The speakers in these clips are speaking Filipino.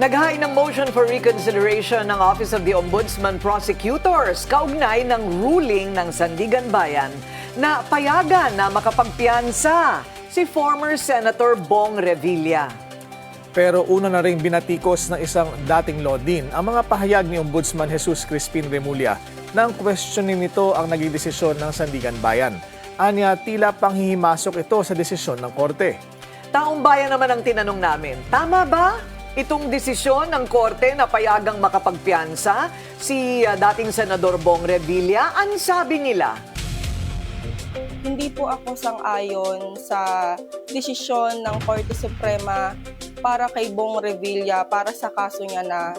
Naghain ng motion for reconsideration ng Office of the Ombudsman Prosecutors kaugnay ng ruling ng Sandigan Bayan na payagan na makapagpiyansa si former Senator Bong Revilla. Pero una na ring binatikos ng isang dating lodin ang mga pahayag ni Ombudsman Jesus Crispin Remulla nang questionin nito ang naging desisyon ng Sandigan Bayan. Anya, tila panghihimasok ito sa desisyon ng korte. Taong bayan naman ang tinanong namin, tama ba itong desisyon ng korte na payagang makapagpiyansa si dating Senador Bong Revilla? Ang sabi nila? Hindi po ako sang-ayon sa desisyon ng Korte Suprema para kay Bong Revilla para sa kaso niya na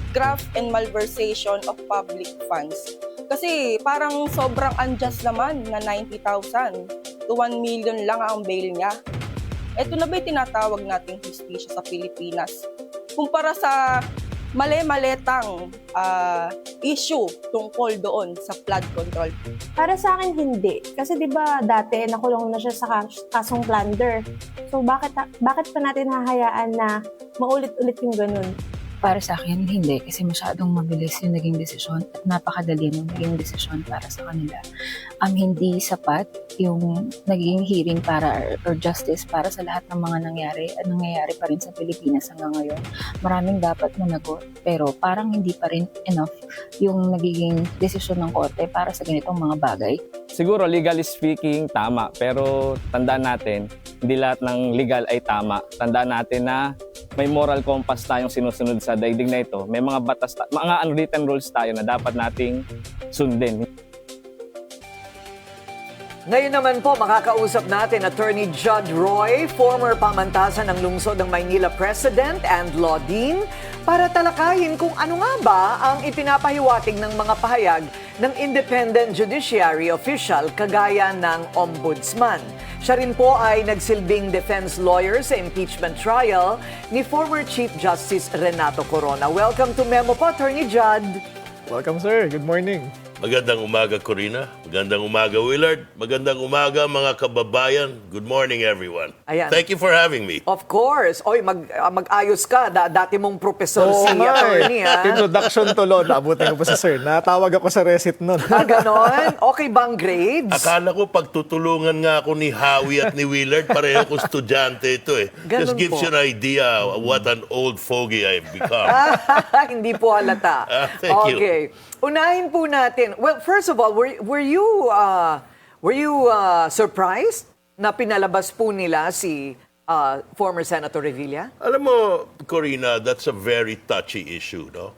graft and malversation of public funds. Kasi parang sobrang unjust naman na 90,000 to 1 million lang ang bail niya. Ito na ba'y tinatawag nating hustisya sa Pilipinas? Kumpara sa mali-maletang issue tungkol doon sa flood control. Para sa akin, hindi. Kasi di ba dati nakulong na siya sa kasong plunder. So bakit pa natin hahayaan na maulit-ulit yung ganun? Para sa akin, hindi. Kasi masyadong mabilis yung naging desisyon at napakadali yung naging desisyon para sa kanila. Hindi sapat yung naging hearing para or justice para sa lahat ng mga nangyari at nangyayari pa rin sa Pilipinas hanggang ngayon. Maraming dapat managot pero parang hindi pa rin enough yung nagiging desisyon ng korte para sa ganitong mga bagay. Siguro legally speaking, tama. Pero tandaan natin, hindi lahat ng legal ay tama. Tandaan natin na may moral compass tayong sinusunod sa daigdig na ito. May mga batas, mga unwritten rules tayo na dapat nating sundin. Ngayon naman po, makakausap natin Attorney Judd Roy, former pamantasan ng lungsod ng Maynila President and Law Dean, para talakayin kung ano nga ba ang ipinapahiwatig ng mga pahayag ng independent judiciary official kagaya ng Ombudsman. Siya rin po ay nagsilbing defense lawyer sa impeachment trial ni former Chief Justice Renato Corona. Welcome to Memo po, Attorney Judd. Welcome, sir. Good morning. Magandang umaga, Corina. Magandang umaga, Willard. Magandang umaga, mga kababayan. Good morning, everyone. Ayan. Thank you for having me. Of course. Oy, mag-ayos ka. Dati mong professor si attorney, ha? Introduction to law. Naabutin ko pa sa sir. Natawag ako sa recit nun. Ganon? Okay bang grades? Akala ko pagtutulungan nga ako ni Howie at ni Willard, pareho ko estudyante ito eh. Ganun Just gives po. you an idea what an old fogey I've become. Hindi po halata. Thank you. Okay. Unahin po natin. Well, first of all, were you surprised na pinalabas po nila si former Senator Revilla? Alam mo, Corina, that's a very touchy issue, no?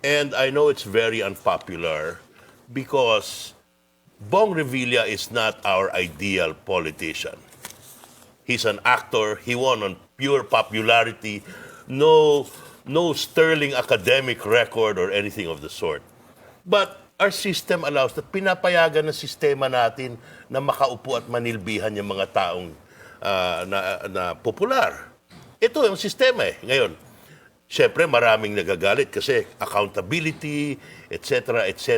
And I know it's very unpopular because Bong Revilla is not our ideal politician. He's an actor. He won on pure popularity. No sterling academic record or anything of the sort. But our system allows that pinapayagan ng sistema natin na makaupo at manilbihan yung mga taong na popular. Ito yung sistema eh. Ngayon, syempre maraming nagagalit kasi accountability, etc., etc.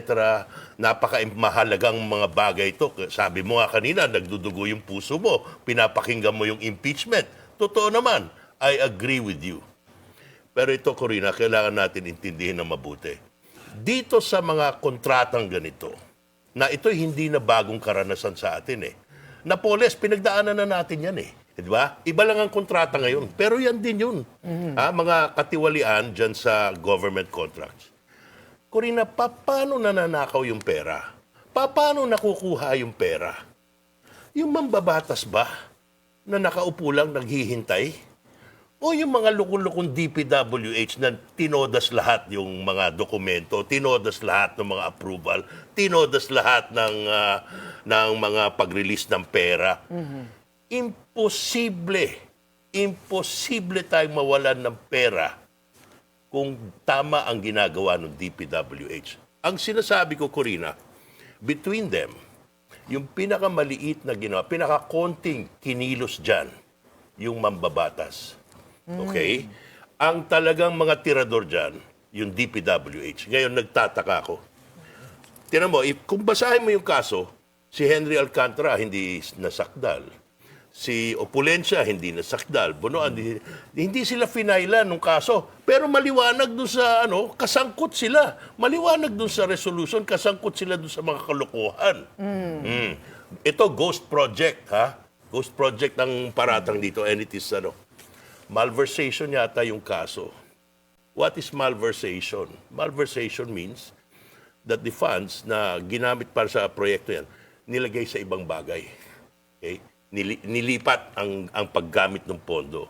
Napaka-mahalagang mga bagay ito. Sabi mo nga kanina, nagdudugo yung puso mo. Pinapakinggan mo yung impeachment. Totoo naman, I agree with you. Pero ito, Corina, kailangan natin intindihin na mabuti. Dito sa mga kontratang ganito, na ito hindi na bagong karanasan sa atin eh. Napoles, pinagdaanan na natin yan eh. Di ba? Iba lang ang kontrata ngayon. Pero yan din yun. Mga katiwalian dyan sa government contracts. Corina, paano nananakaw yung pera? Paano nakukuha yung pera? Yung mambabatas ba na nakaupo lang naghihintay? O yung mga lukong-lukong DPWH na tinodas lahat yung mga dokumento, tinodas lahat ng mga approval, tinodas lahat ng mga pag-release ng pera. Imposible tayong mawalan ng pera kung tama ang ginagawa ng DPWH. Ang sinasabi ko, Corina, between them, yung pinakamaliit na ginawa, pinakakonting kinilos dyan, yung mambabatas. Okay? Ang talagang mga tirador dyan, yung DPWH. Ngayon, nagtataka ako. Tinan mo, kung basahin mo yung kaso, si Henry Alcantara hindi nasakdal. Si Opulencia, hindi nasakdal. Bonoan, hindi sila finailan nung kaso. Pero maliwanag dun sa, kasangkot sila. Maliwanag dun sa resolution, kasangkot sila dun sa mga kalokohan. Ito, ghost project, ha? Ghost project ang paratang dito. And it is, malversation yata yung kaso. What is malversation? Malversation means that the funds na ginamit para sa proyekto yan, nilagay sa ibang bagay. Okay? Nilipat ang paggamit ng pondo.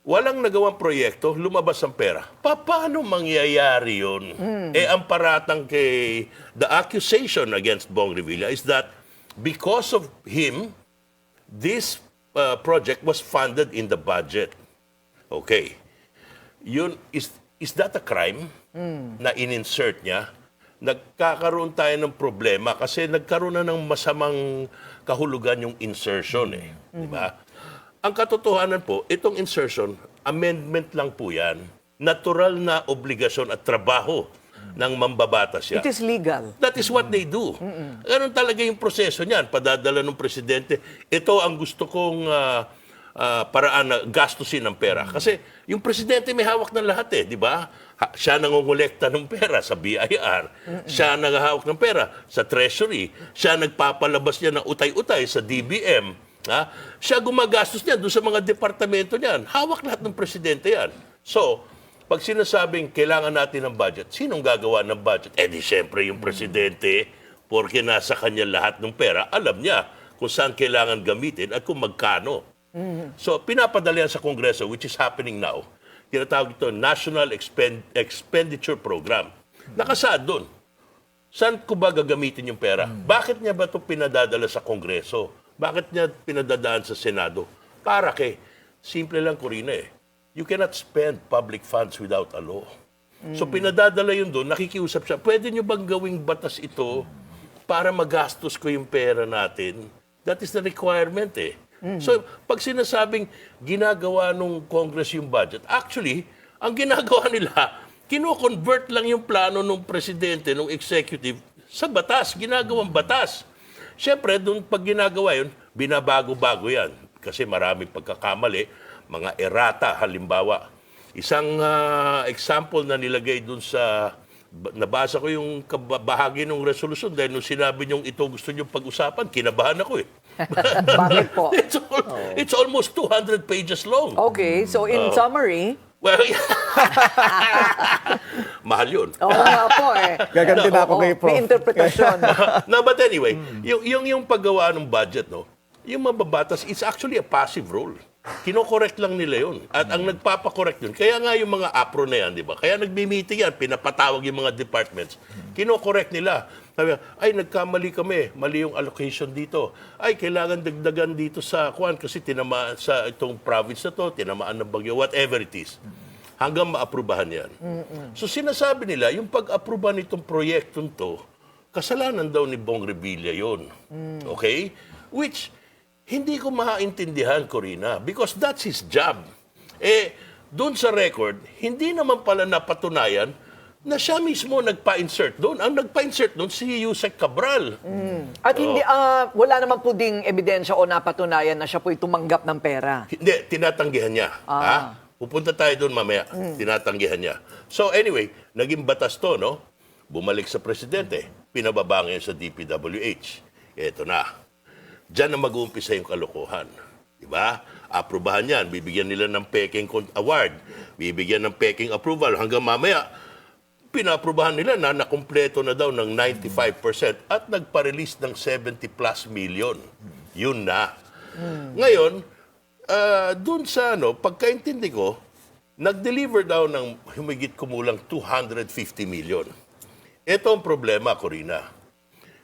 Walang nagawang proyekto, lumabas ang pera. Paano mangyayari yun? Ang paratang the accusation against Bong Revilla is that because of him, this project was funded in the budget. Okay. Yun, is that a crime na in-insert niya? Nagkakaroon tayo ng problema kasi nagkaroon na ng masamang kahulugan yung insertion di ba? Ang katotohanan po, itong insertion, amendment lang po yan. Natural na obligasyon at trabaho ng mambabatas yan. It is legal. That is what they do. Ganun talaga yung proseso niyan. Padadala ng presidente. Ito ang gusto kong paraan na gastusin ng pera. Kasi yung presidente may hawak ng lahat di ba? Siya nangongolekta ng pera sa BIR. Siya naghahawak ng pera sa Treasury. Siya nagpapalabas niya ng utay-utay sa DBM. Siya gumagastos niya doon sa mga departamento niyan. Hawak lahat ng presidente yan. So, pag sinasabing kailangan natin ng budget, sinong gagawa ng budget? Di siyempre yung presidente, porque nasa kanya lahat ng pera, alam niya kung saan kailangan gamitin at kung magkano. So, pinapadala yan sa Kongreso, which is happening now. Tinatawag ito National Expenditure Program. Nakasaad doon. Saan ko ba gagamitin yung pera? Bakit niya ba ito pinadadala sa Kongreso? Bakit niya pinadadaan sa Senado? Para simple lang, Corina you cannot spend public funds without a law. So pinadadala yun doon, nakikiusap siya, pwede niyo bang gawing batas ito para magastos ko yung pera natin? That is the requirement So, pag sinasabing ginagawa nung Congress yung budget, actually, ang ginagawa nila, kino-convert lang yung plano ng presidente, ng executive, sa batas, ginagawang batas. Siyempre, doon pag ginagawa yun, binabago-bago yan. Kasi maraming pagkakamali, mga errata, halimbawa. Isang example na nilagay doon sa, nabasa ko yung bahagi ng resolution dahil nung sinabi niyong ito gusto niyong pag-usapan, kinabahan ako Bakit po? It's almost 200 pages long. Okay, so in summary, Well, mahal yun. oo nga po Gaganti na ako Oo, kay Prof. may interpretasyon. No, but anyway, yung paggawa ng budget, yung mababatas, it's actually a passive role. Kino-correct lang nila yun. At ang nagpapakorect yun, kaya nga yung mga APRO na yan, di ba? Kaya nagbi-meeting yan, pinapatawag yung mga departments. Kino-correct nila. Sabi, ay, nagkamali kami, mali yung allocation dito. Ay, kailangan dagdagan dito sa Kwan kasi tinamaan sa itong province na to, tinamaan ng bagyo, whatever it is. Hanggang maaprubahan yan. So sinasabi nila, yung pag-aproba nitong proyektong to, kasalanan daw ni Bong Revilla yun. Okay? Which, hindi ko maintindihan, Corina, because that's his job. Doon sa record, hindi naman pala napatunayan na siya mismo nagpa-insert doon. Ang nagpa-insert doon si Yusek Cabral. At hindi, wala naman po ding ebidensya o napatunayan na siya po'y tumanggap ng pera. Hindi, tinatanggihan niya. Pupunta tayo doon mamaya. Tinatanggihan niya. So anyway, naging batas to, no? Bumalik sa presidente. Pinababa ngayon sa DPWH. Eto na. Diyan na mag-uumpisa yung kalokohan. Diba? Aprubahan yan. Bibigyan nila ng peking award. Bibigyan ng peking approval. Hanggang mamaya, pinaprubahan nila na nakumpleto na daw ng 95% at nagpa-release ng 70 plus million. Yun na. Ngayon, dun sa pagkaintindi ko, nag-deliver daw ng humigit kumulang 250 million. Ito ang problema, Corina.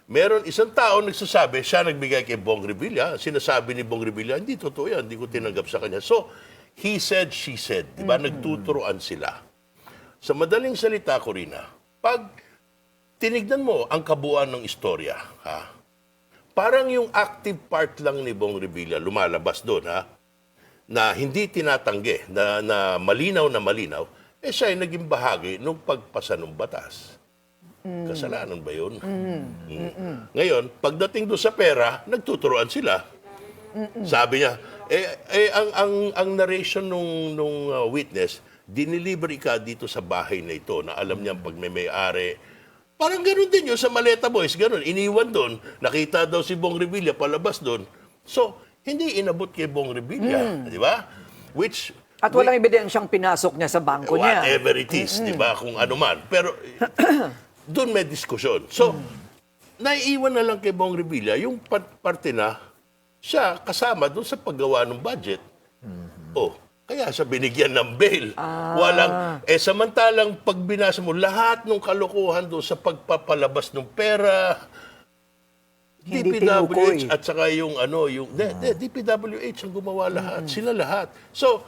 Meron isang tao nagsasabi, siya nagbigay kay Bong Revilla. Sinasabi ni Bong Revilla, hindi totoo yan, hindi ko tinanggap sa kanya. So, he said, she said. Diba? Nagtuturoan sila. Sa madaling salita, Corina, pag tinignan mo ang kabuuan ng istorya, parang yung active part lang ni Bong Revilla lumalabas doon, na hindi tinatanggi, na malinaw, siya ay naging bahagi ng pagpasa ng batas. Kasalanan ba yun? Ngayon, pagdating doon sa pera, nagtuturoan sila. Sabi niya, ang narration nung witness, diniliver ka dito sa bahay na ito na alam niya pag may-ari. Parang gano'n din yun sa Maleta Boys, gano'n. Iniwan doon, nakita daw si Bong Revilla palabas doon. So, hindi inabot kay Bong Revilla, di ba? Which, At walang ebidensyang pinasok niya sa bangko niya. whatever it is, di ba? Kung ano man. Pero, doon may diskusyon. So, naiiwan na lang kay Bong Revilla yung parte na siya kasama doon sa paggawa ng budget. Oh, kaya siya binigyan ng bail. Walang, samantalang pag binasa mo, lahat ng kalokohan doon sa pagpapalabas ng pera, Hindi DPWH tinukoy. at saka yung DPWH ang gumawa lahat. Sila lahat. So,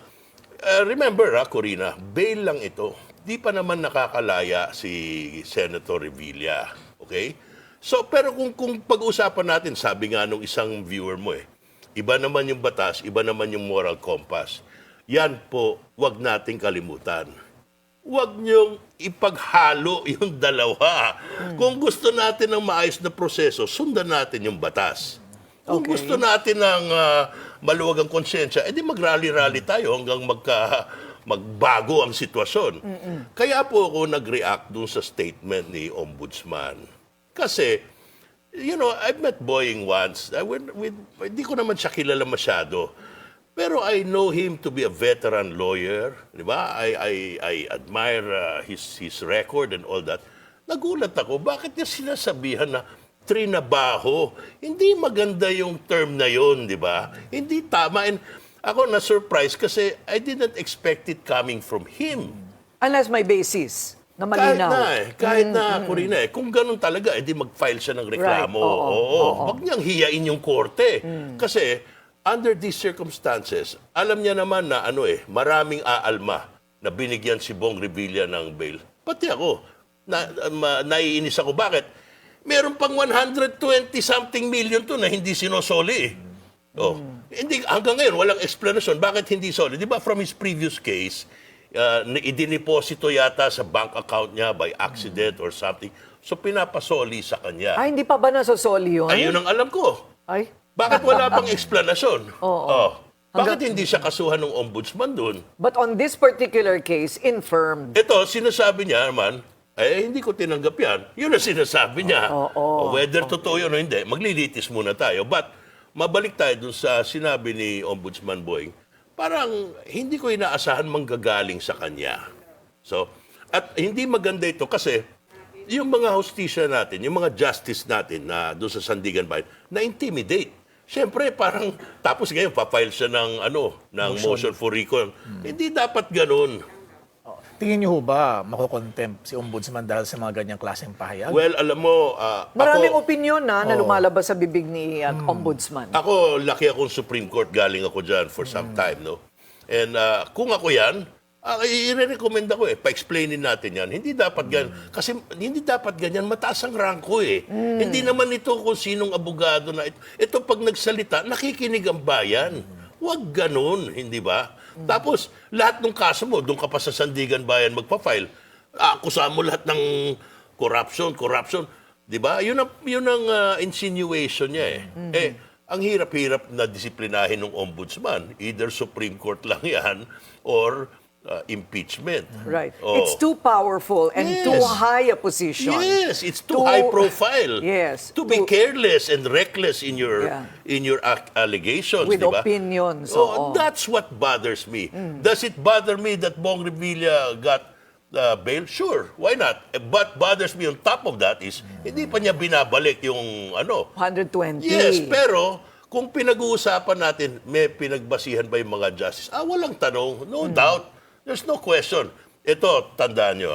remember Corina, bail lang ito. Di pa naman nakakalaya si Senator Revilla. Okay? So, pero kung pag-usapan natin, sabi nga nung isang viewer mo iba naman yung batas, iba naman yung moral compass. Yan po, wag nating kalimutan. Huwag niyong ipaghalo yung dalawa. Kung gusto natin ng maayos na proseso, sundan natin yung batas. Kung Okay. gusto natin ng maluwagang konsensya, edi mag-rally-rally tayo hanggang magbago ang sitwasyon. Kaya po ako nag-react dun sa statement ni Ombudsman. Kasi, I've met Boying once. Hindi ko naman siya kilala masyado. Pero I know him to be a veteran lawyer, di ba? I admire his record and all that. Nagulat ako, bakit niya sinasabihan na trinabaho? Hindi maganda yung term na yon, di ba? Hindi tama. And ako na-surprise kasi I didn't expect it coming from him. Unless may basis na Kahit malinaw. kahit na, Corina, kung ganun talaga, edi mag-file siya ng reklamo. Right. Oo. Wag niyang hiyain yung korte. Kasi, under these circumstances, alam niya naman na maraming aalma na binigyan si Bong Revilla ng bail. Pati ako, naiinis ako. Bakit? Meron pang 120-something million to na hindi sinosoli. Hindi, hanggang ngayon, walang explanation. Bakit hindi soli? Di ba from his previous case, idiniposito yata sa bank account niya by accident or something. So, pinapasoli sa kanya. Ay, hindi pa ba nasosoli yun? Ayun ang alam ko. Ay, Bakit wala pang explanation? Oo. Bakit hindi siya kasuhan ng ombudsman doon? but on this particular case, infirmed. Ito, sinasabi niya naman, hindi ko tinanggap yan. Yun ang sinasabi niya. Oo. Whether totoo yun o hindi, maglilitis muna tayo. But, mabalik tayo dun sa sinabi ni Ombudsman Boying, parang hindi ko inaasahan manggagaling sa kanya. So, at hindi maganda ito kasi yung mga hustisya natin, yung mga justice natin na doon sa Sandigan Bayan, na-intimidate. Siyempre, parang, tapos ngayon, pa-file siya ng motion for recall. Hindi dapat ganun. Tingin niyo ho ba makokontempt si Ombudsman dahil sa mga ganyang klaseng pahayag? Well, alam mo, Maraming ako, opinion na lumalabas sa bibig ni Ombudsman. ako, laki akong Supreme Court, galing ako dyan for some time, no? And kung ako yan, i-recommend ako pa-explainin natin yan. Hindi dapat ganyan. Kasi hindi dapat ganyan. Mataas ang ranko Hindi naman ito kung sinong abogado na ito. Ito pag nagsalita, nakikinig ang bayan. Huwag ganun, hindi ba? Tapos, lahat ng kaso mo, doon ka pa sa Sandigan Bayan magpa-file. Akusahan mo lahat ng corruption. Di ba? Yun ang insinuation niya ang hirap-hirap na disiplinahin ng ombudsman. Either Supreme Court lang yan or impeachment. Right. Oh. It's too powerful and Yes. too high a position. Yes, it's too high profile. Yes. To be careless and reckless in your Yeah. allegations, With di ba? opinions. Oh, oo. that's what bothers me. Does it bother me that Bong Revilla got bail? Sure, why not? But bothers me on top of that is hindi pa niya binabalik yung 120. Yes, pero kung pinag-uusapan natin, may pinagbasihan ba yung mga justice? Walang tanong. No doubt. There's no question. Ito, tandaan nyo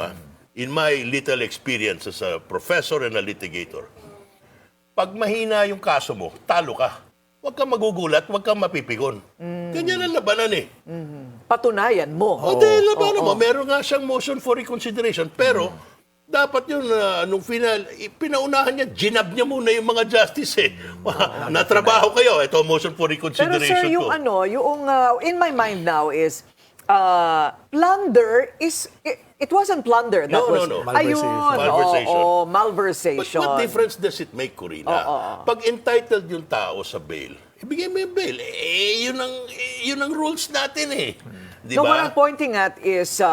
in my little experience as a professor and a litigator, pag mahina yung kaso mo, talo ka. Huwag kang magugulat, huwag kang mapipigon. Ganyan ang labanan Patunayan mo. dahil labanan mo, meron nga siyang motion for reconsideration, pero dapat yun, nung final, pinaunahan niya, ginab niya muna yung mga justice Natrabaho kayo, ito motion for Pero reconsideration sir, yung ko. in my mind now is, plunder is, it wasn't plunder. That No, was, no, no. Ayun, Malversation. oo, But malversation. what difference does it make, Corina? Pag entitled yung tao sa bail, ibigay mo yung bail. Yun ang rules natin eh. Di No, what ba? I'm pointing at is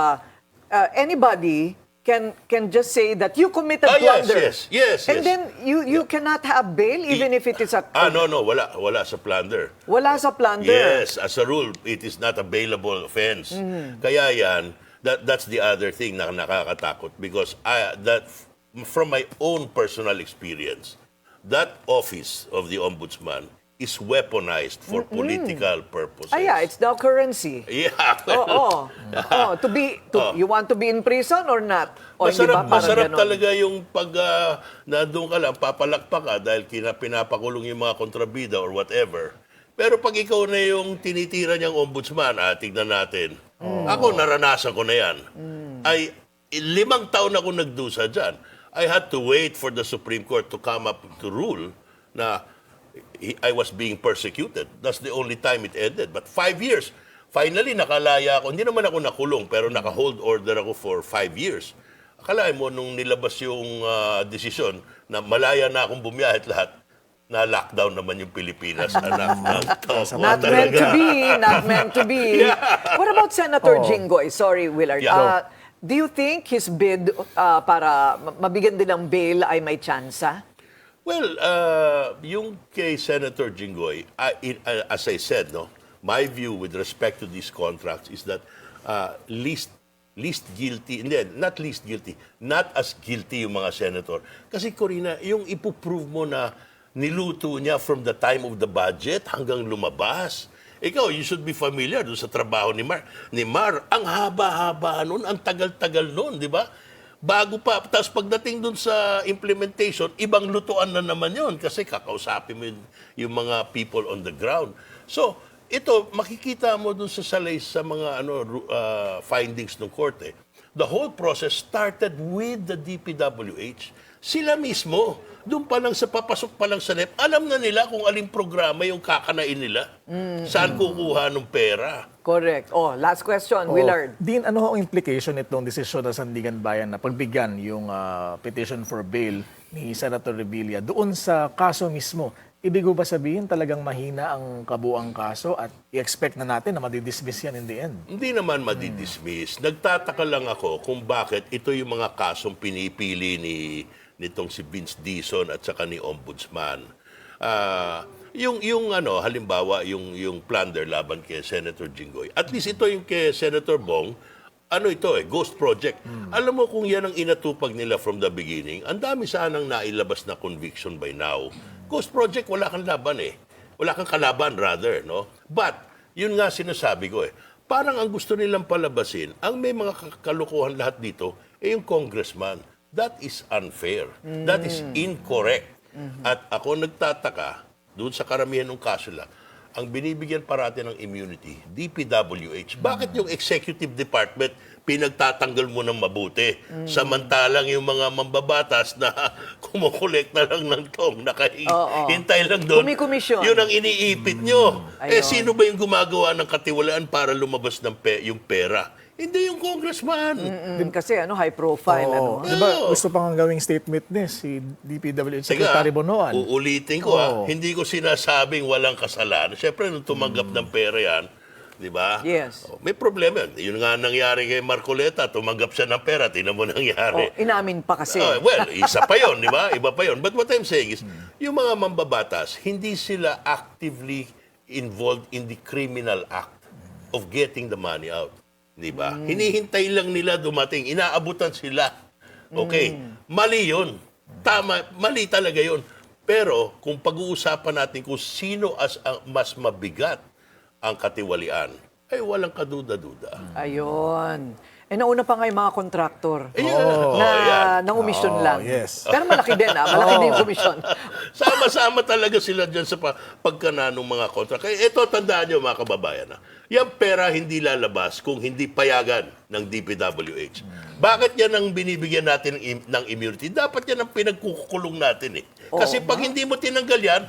anybody can just say that you committed plunder. yes. And then you cannot have bail even if it is a... No, wala sa plunder. Wala sa plunder. Yes, as a rule, it is not a bailable offense. Kaya yan, that's the other thing na nakakatakot because from my own personal experience, that office of the ombudsman is weaponized for political purposes. It's the currency. Yeah. Oo. You want to be in prison or not? O hindi ba? Parang Masarap ganon. talaga yung pag nandun ka lang, papalakpak ka dahil pinapakulong yung mga kontrabida or whatever. Pero pag ikaw na yung tinitira niyang ombudsman, tignan natin. Ako, naranasan ko na yan. Ay, 5 taon ako nagdusa dyan. I had to wait for the Supreme Court to come up to rule na I was being persecuted. That's the only time it ended. But 5 years. Finally, nakalaya ako. Hindi naman ako nakulong, pero naka-hold order ako for 5 years. Akalain mo, nung nilabas yung desisyon na malaya na akong bumiyahit lahat, na lockdown naman yung Pilipinas. Anak ng Not meant to be. Not meant to be. What about Senator Jinggoy? Sorry, Willard. Yeah. Do you think his bid para mabigyan din ng bail ay may tsansa? Well, yung kay Senator Jinggoy, as I said, my view with respect to these contracts is that least guilty, not least guilty, not as guilty yung mga senator. Kasi Corina, yung ipoprove mo na niluto niya from the time of the budget hanggang lumabas. Ikaw, you should be familiar doon sa trabaho ni Mar. Ang haba-haba nun, ang tagal-tagal nun, di ba? Bago pa, tapos pagdating dun sa implementation, ibang lutuan na naman yon kasi kakausapin mo yung mga people on the ground. So, ito, makikita mo dun sa mga findings ng korte. The whole process started with the DPWH. Sila mismo, doon pa lang sa papasok pa lang sa NEP, alam na nila kung aling programa yung kakanain nila. Saan kukuha ng pera. Correct. Last question, Willard. Dean, ano ang implication nitong desisyon ng Sandigan Bayan na pagbigyan yung petition for bail ni Senator Revilla doon sa kaso mismo? Ibig ba sabihin talagang mahina ang kabuang kaso at i-expect na natin na madidismiss yan in the end? Hindi naman madidismiss. Nagtataka lang ako kung bakit ito yung mga kasong pinipili nitong si Vince Dizon at saka ni Ombudsman. Halimbawa, yung plunder laban kay Senator Jinggoy. At least ito yung kay Senator Bong, ghost project. Alam mo kung yan ang inatupag nila from the beginning, ang dami sanang nailabas na conviction by now. Ghost project, wala kang laban eh. Wala kang kalaban rather, no? But, yun nga sinasabi ko eh. Parang ang gusto nilang palabasin, ang may mga kalukuhan lahat dito, yung congressman. That is unfair. That is incorrect. At ako nagtataka, doon sa karamihan ng kaso lang, ang binibigyan parati ng immunity, DPWH. Bakit yung executive department pinagtatanggal mo ng mabuti? Samantalang yung mga mambabatas na kumukolekta lang ng tong, nakahintay lang doon. Kumikomisyon. Yun ang iniipit nyo. Ayun. Sino ba yung gumagawa ng katiwalaan para lumabas ng yung pera? Hindi yung congressman. Kasi high profile. Diba, gusto pang gawing statement ni si DPWH Secretary Bonoan. Uulitin ko hindi ko sinasabing walang kasalanan. Siyempre, nung tumanggap ng pera yan, di ba? Yes. May problema. Yun nga nangyari kay Marcoleta, tumanggap siya ng pera, tingnan mo nangyari. Inamin pa kasi. Isa pa yun, di ba? Iba pa yun. But what I'm saying is, yung mga mambabatas, hindi sila actively involved in the criminal act of getting the money out. Di ba? Hinihintay lang nila dumating. Inaabutan sila. Okay. Mali yun. Tama. Mali talaga yun. Pero kung pag-uusapan natin kung sino mas mabigat ang katiwalian, ay walang kaduda-duda. Ayun. Nauna pa nga yung mga kontraktor Yan. nangumisyon lang. Yes. Pero malaki din, malaki din yung komisyon. Sama-sama talaga sila dyan sa pagkananong mga kontra. Kaya ito, tandaan nyo mga kababayan. Yung pera hindi lalabas kung hindi payagan ng DPWH. Bakit yan ang binibigyan natin ng immunity? Dapat yan ang pinagkukulong natin eh. Kasi pag hindi mo tinanggal yan,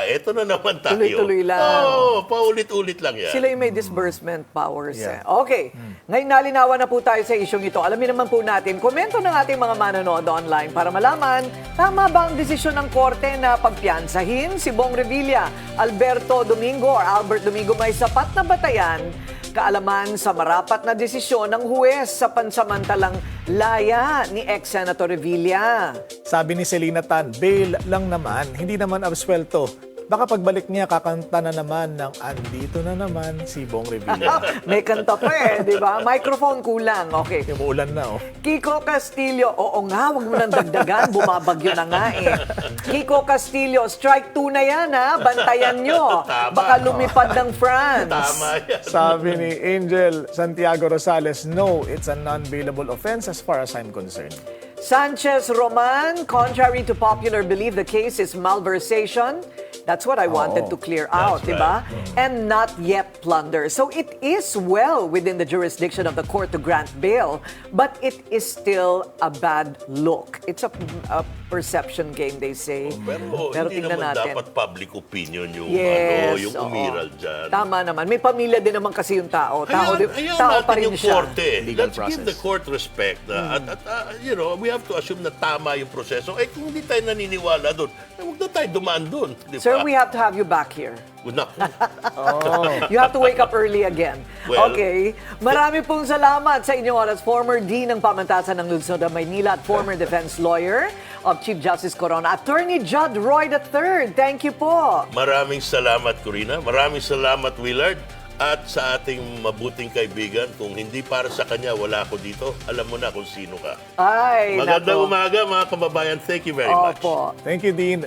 eto na naman tayo. Tuloy-tuloy lang. Oo, paulit-ulit lang yan. Sila yung may disbursement powers. Yeah. Okay. Ngayon nalinawan na po tayo sa isyong ito. Alamin naman po natin, komento ng ating mga manonood online para malaman, tama ba ang desisyon ng korte na pagpiansahin si Bong Revilla, Alberto Domingo or Albert Domingo may sapat na batayan, kaalaman sa marapat na desisyon ng huwes sa pansamantalang laya ni ex-Senator Revilla. Sabi ni Selena Tan, bail lang naman, hindi naman absuelto. Baka pagbalik niya, kakanta na naman ng andito na naman si Bong Revilla. May kanta pa di ba? Microphone kulang. Okay. Umuulan na, oh. Kiko Castillo, oo nga, wag mo nang dagdagan, bumabagyo na nga Kiko Castillo, strike 2 na yan bantayan nyo. Tama. Baka lumipad ng France. Tama yan. Sabi ni Angel Santiago Rosales, no, it's a non-bailable offense as far as I'm concerned. Sanchez Roman, contrary to popular belief, the case is malversation. That's what I wanted to clear out, That's di ba? And not yet plunder. So it is well within the jurisdiction of the court to grant bail, but it is still a bad look. It's a perception game, they say. Pero hindi tingnan naman natin. dapat public opinion yung, Yes, yung oo. umiral dyan. Tama naman. May pamilya din naman kasi yung tao. Tao Hayaan pa natin rin yung siya. korte. Legal Let's give process. the court respect. At you know, we have to assume na tama yung proseso. Kung hindi tayo naniniwala doon, huwag na tayo dumaan doon. Di ba? Sir, we have to have you back here. Naku. You have to wake up early again. Well, Okay. Marami pong salamat sa inyong oras. Former Dean ng Pamantasan ng Lungsod ng Maynila at former defense lawyer of Chief Justice Corona, Attorney Judd Roy III. Thank you po. Maraming salamat, Corina. Maraming salamat, Willard. At sa ating mabuting kaibigan, kung hindi para sa kanya, wala ako dito. Alam mo na kung sino ka. Ay, Magandang nako. umaga, mga kababayan. Thank you very much. Opo. Thank you, Dean.